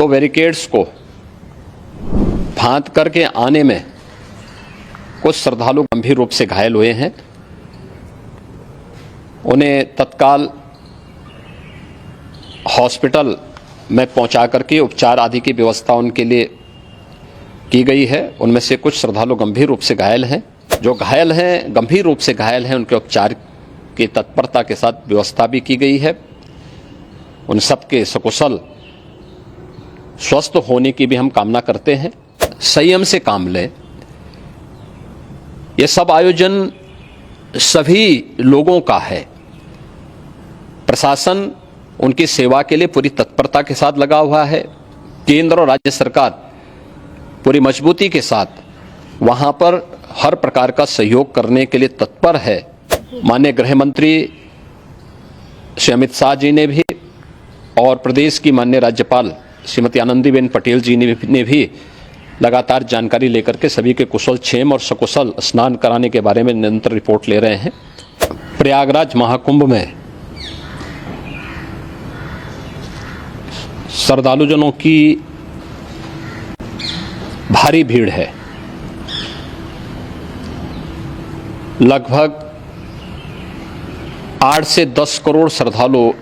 तो बैरिकेड्स को फांद करके आने में कुछ श्रद्धालु गंभीर रूप से घायल हुए हैं। उन्हें तत्काल हॉस्पिटल में पहुंचा करके उपचार आदि की व्यवस्था उनके लिए की गई है। उनमें से कुछ श्रद्धालु गंभीर रूप से घायल हैं। जो घायल हैं, गंभीर रूप से घायल हैं, उनके उपचार की तत्परता के साथ व्यवस्था भी की गई है। उन सबके सकुशल स्वस्थ होने की भी हम कामना करते हैं। संयम से काम लें। ये सब आयोजन सभी लोगों का है। प्रशासन उनकी सेवा के लिए पूरी तत्परता के साथ लगा हुआ है। केंद्र और राज्य सरकार पूरी मजबूती के साथ वहां पर हर प्रकार का सहयोग करने के लिए तत्पर है। माननीय गृह मंत्री श्री अमित शाह जी ने भी और प्रदेश की माननीय राज्यपाल श्रीमती आनंदीबेन पटेल जी ने भी लगातार जानकारी लेकर के सभी के कुशल क्षेम और सकुशल स्नान कराने के बारे में निरंतर रिपोर्ट ले रहे हैं। प्रयागराज महाकुंभ में श्रद्धालुजनों की भारी भीड़ है। लगभग 8 से 10 करोड़ श्रद्धालु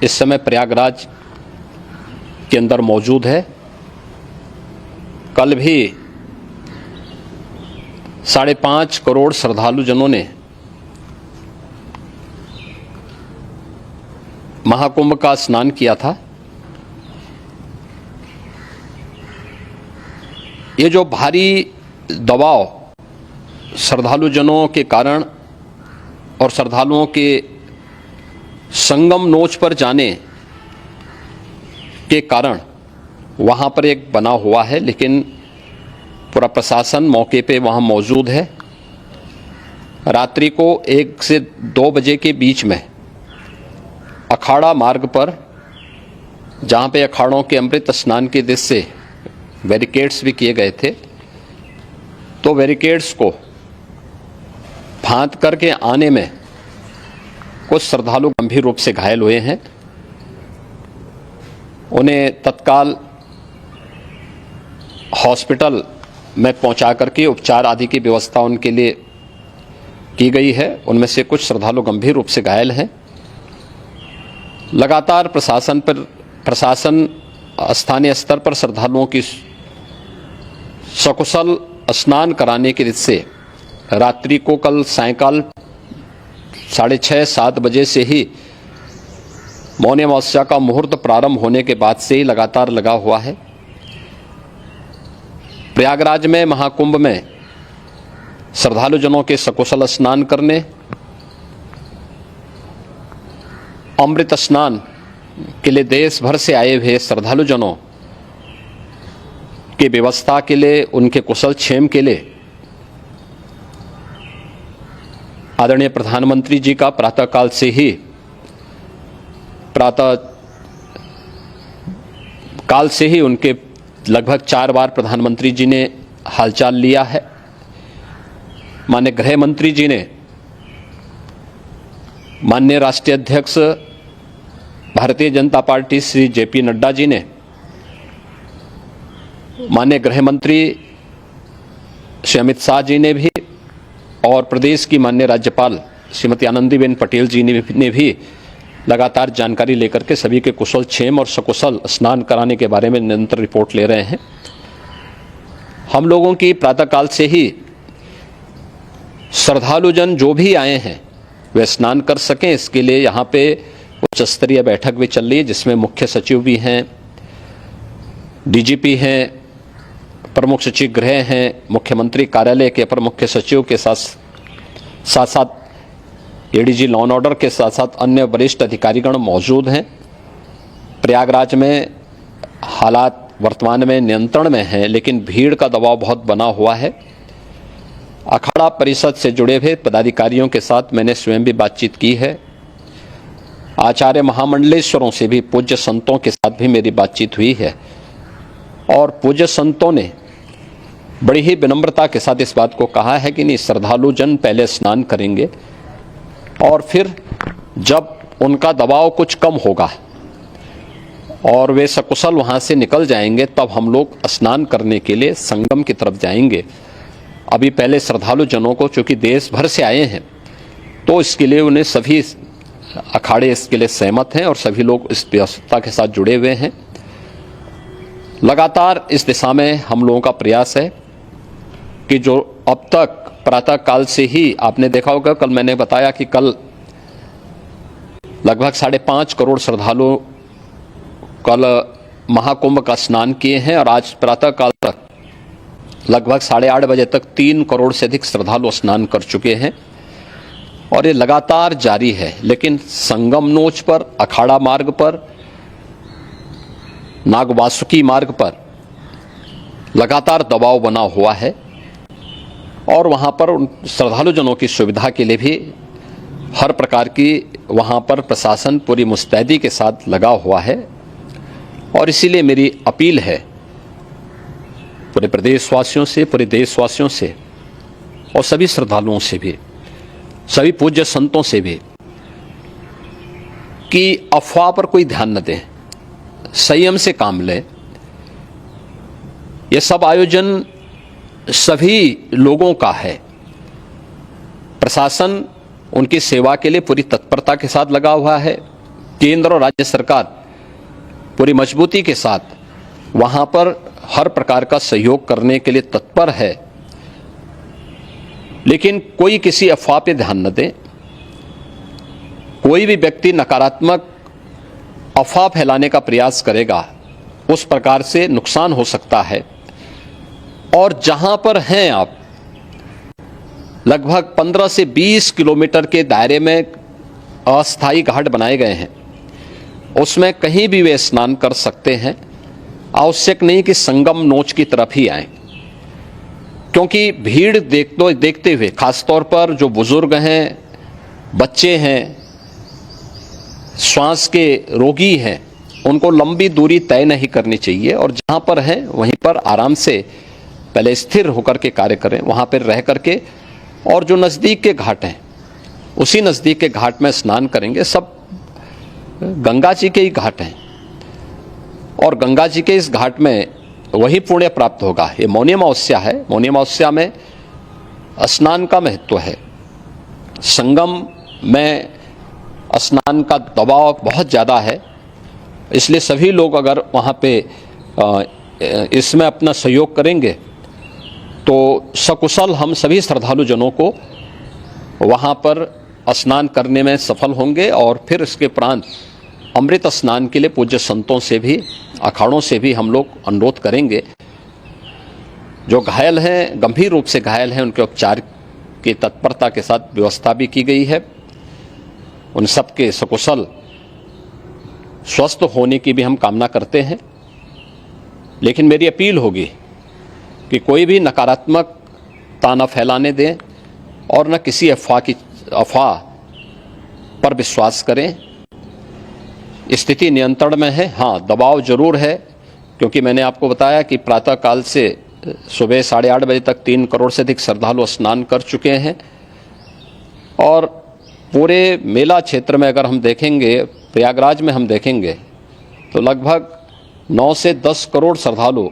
इस समय प्रयागराज के अंदर मौजूद है। कल भी 5.5 करोड़ श्रद्धालु जनों ने महाकुंभ का स्नान किया था। ये जो भारी दबाव श्रद्धालु जनों के कारण और श्रद्धालुओं के संगम नोच पर जाने के कारण वहां पर एक बना हुआ है, लेकिन पूरा प्रशासन मौके पे वहां मौजूद है। रात्रि को 1 से 2 बजे के बीच में अखाड़ा मार्ग पर, जहां पे अखाड़ों के अमृत स्नान के दृश्य से बैरिकेड्स भी किए गए थे, तो बैरिकेड्स को फांद करके आने में कुछ श्रद्धालु गंभीर रूप से घायल हुए हैं। उन्हें तत्काल हॉस्पिटल में पहुंचा करके उपचार आदि की व्यवस्था उनके लिए की गई है। उनमें से कुछ श्रद्धालु गंभीर रूप से घायल हैं। लगातार प्रशासन स्थानीय स्तर पर श्रद्धालुओं की सकुशल स्नान कराने के दृष्टि से रात्रि को कल सायंकाल 6:30-7 बजे से ही मौनी अमावस्या का मुहूर्त प्रारंभ होने के बाद से ही लगातार लगा हुआ है। प्रयागराज में महाकुंभ में श्रद्धालु जनों के सकुशल स्नान करने, अमृत स्नान के लिए देश भर से आए हुए श्रद्धालु जनों की व्यवस्था के लिए, उनके कुशल क्षेम के लिए आदरणीय प्रधानमंत्री जी का प्रातःकाल से ही उनके लगभग 4 बार प्रधानमंत्री जी ने हालचाल लिया है। माननीय गृह मंत्री जी ने, माननीय राष्ट्रीय अध्यक्ष भारतीय जनता पार्टी श्री जेपी नड्डा जी ने, माननीय गृह मंत्री श्री अमित शाह जी ने भी और प्रदेश की माननीय राज्यपाल श्रीमती आनंदीबेन पटेल जी ने भी लगातार जानकारी लेकर के सभी के कुशल क्षेम और सकुशल स्नान कराने के बारे में निरंतर रिपोर्ट ले रहे हैं। हम लोगों की प्रातःकाल से ही श्रद्धालुजन जो भी आए हैं वे स्नान कर सकें, इसके लिए यहाँ पे उच्च स्तरीय बैठक भी चल रही है, जिसमें मुख्य सचिव भी हैं, डीजीपी हैं, प्रमुख सचिव गृह हैं, मुख्यमंत्री कार्यालय के अपर मुख्य सचिव के साथ एडीजी लॉ एंड ऑर्डर के साथ साथ अन्य वरिष्ठ अधिकारीगण मौजूद हैं। प्रयागराज में हालात वर्तमान में नियंत्रण में हैं, लेकिन भीड़ का दबाव बहुत बना हुआ है। अखाड़ा परिषद से जुड़े हुए पदाधिकारियों के साथ मैंने स्वयं भी बातचीत की है। आचार्य महामंडलेश्वरों से भी, पूज्य संतों के साथ भी मेरी बातचीत हुई है और पूज्य संतों ने बड़ी ही विनम्रता के साथ इस बात को कहा है कि नहीं, श्रद्धालु जन पहले स्नान करेंगे और फिर जब उनका दबाव कुछ कम होगा और वे सकुशल वहां से निकल जाएंगे, तब हम लोग स्नान करने के लिए संगम की तरफ जाएंगे। अभी पहले श्रद्धालु जनों को, चूंकि देश भर से आए हैं, तो इसके लिए उन्हें सभी अखाड़े इसके लिए सहमत हैं और सभी लोग इस व्यवस्था के साथ जुड़े हुए हैं। लगातार इस दिशा में हम लोगों का प्रयास है कि जो अब तक प्रातः काल से ही आपने देखा होगा, कल मैंने बताया कि कल लगभग 5.5 करोड़ श्रद्धालु कल महाकुंभ का स्नान किए हैं और आज प्रातः काल तक लगभग 8:30 बजे तक 3 करोड़ से अधिक श्रद्धालु स्नान कर चुके हैं और ये लगातार जारी है। लेकिन संगम नोच पर, अखाड़ा मार्ग पर, नागवासुकी मार्ग पर लगातार दबाव बना हुआ है और वहां पर श्रद्धालु जनों की सुविधा के लिए भी हर प्रकार की वहां पर प्रशासन पूरी मुस्तैदी के साथ लगा हुआ है। और इसीलिए मेरी अपील है पूरे प्रदेशवासियों से, पूरे देशवासियों से और सभी श्रद्धालुओं से भी, सभी पूज्य संतों से भी कि अफवाह पर कोई ध्यान न दें, संयम से काम लें। यह सब आयोजन सभी लोगों का है। प्रशासन उनकी सेवा के लिए पूरी तत्परता के साथ लगा हुआ है। केंद्र और राज्य सरकार पूरी मजबूती के साथ वहां पर हर प्रकार का सहयोग करने के लिए तत्पर है। लेकिन कोई किसी अफवाह पे ध्यान न दे। कोई भी व्यक्ति नकारात्मक अफवाह फैलाने का प्रयास करेगा, उस प्रकार से नुकसान हो सकता है। और जहां पर हैं आप, लगभग 15 से 20 किलोमीटर के दायरे में अस्थायी घाट बनाए गए हैं, उसमें कहीं भी वे स्नान कर सकते हैं। आवश्यक नहीं कि संगम नोच की तरफ ही आएं, क्योंकि भीड़ देखते हुए, खासतौर पर जो बुजुर्ग हैं, बच्चे हैं, श्वास के रोगी हैं, उनको लंबी दूरी तय नहीं करनी चाहिए और जहां पर हैं वहीं पर आराम से पहले स्थिर होकर के कार्य करें, वहां पर रह करके। और जो नजदीक के घाट हैं, उसी नजदीक के घाट में स्नान करेंगे। सब गंगा जी के ही घाट हैं और गंगा जी के इस घाट में वही पुण्य प्राप्त होगा। ये मौनी अमावस्या है। मौनी अमावस्या में स्नान का महत्व है। संगम में स्नान का दबाव बहुत ज़्यादा है, इसलिए सभी लोग अगर वहाँ पे इसमें अपना सहयोग करेंगे तो सकुशल हम सभी श्रद्धालु जनों को वहाँ पर स्नान करने में सफल होंगे। और फिर इसके उपरांत अमृत स्नान के लिए पूज्य संतों से भी, अखाड़ों से भी हम लोग अनुरोध करेंगे। जो घायल हैं, गंभीर रूप से घायल हैं, उनके उपचार की तत्परता के साथ व्यवस्था भी की गई है। उन सबके सकुशल स्वस्थ होने की भी हम कामना करते हैं। लेकिन मेरी अपील होगी कि कोई भी नकारात्मकता न फैलाने दें और न किसी अफवाह पर विश्वास करें। स्थिति नियंत्रण में है। हाँ, दबाव जरूर है, क्योंकि मैंने आपको बताया कि प्रातः काल से सुबह 8:30 बजे तक 3 करोड़ से अधिक श्रद्धालु स्नान कर चुके हैं। और पूरे मेला क्षेत्र में अगर हम देखेंगे, प्रयागराज में हम देखेंगे, तो लगभग 9 से 10 करोड़ श्रद्धालु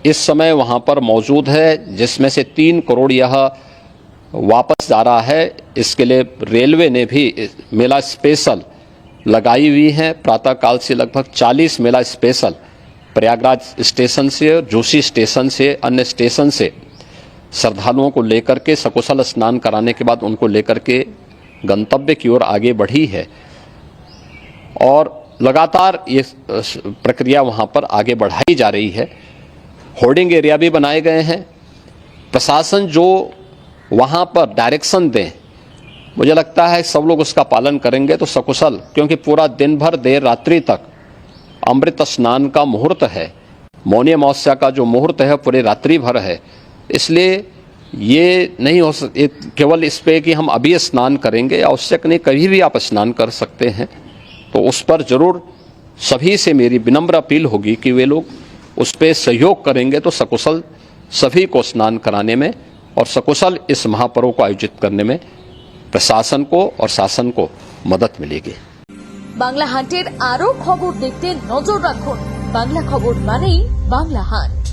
इस समय वहाँ पर मौजूद है, जिसमें से 3 करोड़ यह वापस जा रहा है। इसके लिए रेलवे ने भी मेला स्पेशल लगाई हुई है। प्रातः काल से लगभग 40 मेला स्पेशल प्रयागराज स्टेशन से और जोशी स्टेशन से, अन्य स्टेशन से श्रद्धालुओं को लेकर के सकुशल स्नान कराने के बाद उनको लेकर के गंतव्य की ओर आगे बढ़ी है। और लगातार ये प्रक्रिया वहाँ पर आगे बढ़ाई जा रही है। होर्डिंग एरिया भी बनाए गए हैं। प्रशासन जो वहाँ पर डायरेक्शन दें, मुझे लगता है सब लोग उसका पालन करेंगे तो सकुशल, क्योंकि पूरा दिन भर देर रात्रि तक अमृत स्नान का मुहूर्त है। मौनी अमावस्या का जो मुहूर्त है पूरे रात्रि भर है। इसलिए ये नहीं हो केवल इस पे कि हम अभी स्नान करेंगे, आवश्यक नहीं, कभी भी आप स्नान कर सकते हैं। तो उस पर जरूर सभी से मेरी विनम्र अपील होगी कि वे लोग उस पर सहयोग करेंगे तो सकुशल सभी को स्नान कराने में और सकुशल इस महापर्व को आयोजित करने में प्रशासन को और शासन को मदद मिलेगी। বাংলা হান্টের আরো খবর দেখতে নজর রাখুন। বাংলা খবর মানেই বাংলা হান্ট।